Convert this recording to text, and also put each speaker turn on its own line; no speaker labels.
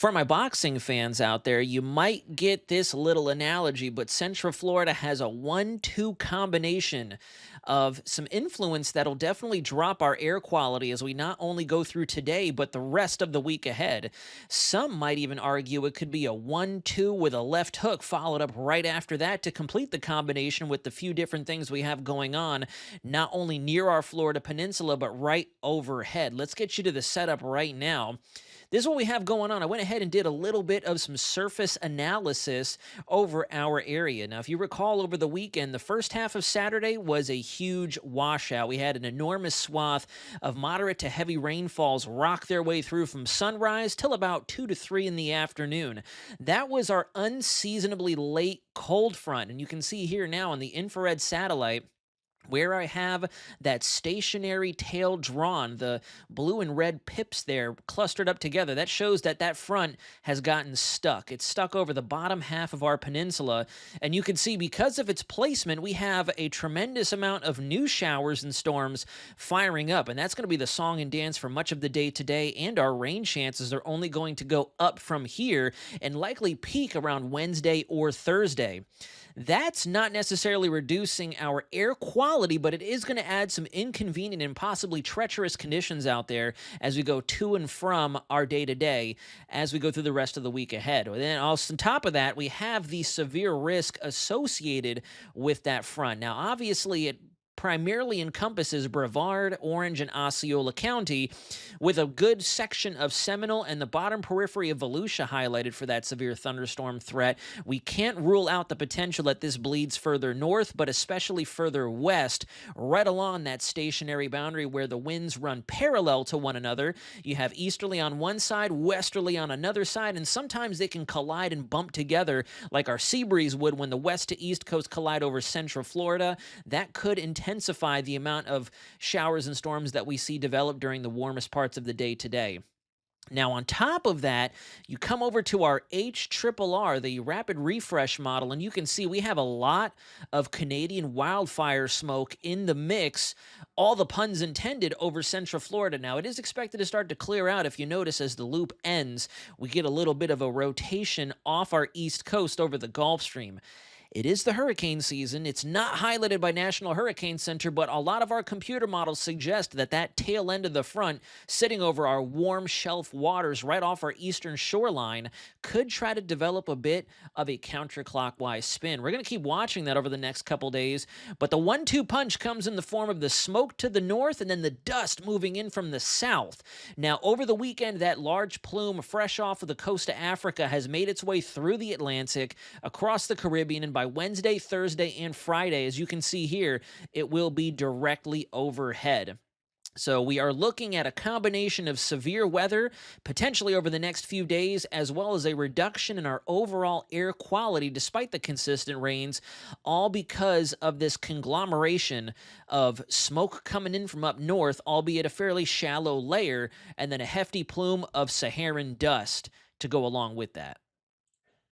For my boxing fans out there, you might get this little analogy, but Central Florida has a 1-2 combination of some influence that'll definitely drop our air quality as we not only go through today, but the rest of the week ahead. Some might even argue it could be a 1-2 with a left hook, followed up right after that to complete the combination with the few different things we have going on, not only near our Florida peninsula, but right overhead. Let's get you to the setup right now. This is what we have going on. I went ahead and did a little bit of some surface analysis over our area. Now, if you recall over the weekend, the first half of Saturday was a huge washout. We had an enormous swath of moderate to heavy rainfalls rock their way through from sunrise till about 2 to 3 in the afternoon. That was our unseasonably late cold front. And you can see here now on the infrared satellite where I have that stationary tail drawn, the blue and red pips there clustered up together. That shows that that front has gotten stuck. It's stuck over the bottom half of our peninsula. And you can see because of its placement, we have a tremendous amount of new showers and storms firing up. And that's going to be the song and dance for much of the day today. And our rain chances are only going to go up from here and likely peak around Wednesday or Thursday. That's not necessarily reducing our air quality, but it is going to add some inconvenient and possibly treacherous conditions out there as we go to and from our day to day as we go through the rest of the week ahead. And then also on top of that, we have the severe risk associated with that front. Now, obviously, it primarily encompasses Brevard, Orange, and Osceola County, with a good section of Seminole and the bottom periphery of Volusia highlighted for that severe thunderstorm threat. We can't rule out the potential that this bleeds further north, but especially further west, right along that stationary boundary where the winds run parallel to one another. You have easterly on one side, westerly on another side, and sometimes they can collide and bump together like our sea breeze would when the west to east coast collide over central Florida. That could intensify the amount of showers and storms that we see develop during the warmest parts of the day today. Now, on top of that, you come over to our HRRR, the rapid refresh model, and you can see we have a lot of Canadian wildfire smoke in the mix, all the puns intended, over Central Florida. Now, it is expected to start to clear out. If you notice, as the loop ends, we get a little bit of a rotation off our east coast over the Gulf Stream. It is the hurricane season. It's not highlighted by National Hurricane Center, but a lot of our computer models suggest that that tail end of the front, sitting over our warm shelf waters right off our eastern shoreline, could try to develop a bit of a counterclockwise spin. We're going to keep watching that over the next couple days, but the 1-2 punch comes in the form of the smoke to the north and then the dust moving in from the south. Now, over the weekend, that large plume fresh off of the coast of Africa has made its way through the Atlantic, across the Caribbean, and by Wednesday, Thursday, and Friday, as you can see here, it will be directly overhead. So we are looking at a combination of severe weather, potentially over the next few days, as well as a reduction in our overall air quality despite the consistent rains, all because of this conglomeration of smoke coming in from up north, albeit a fairly shallow layer, and then a hefty plume of Saharan dust to go along with that.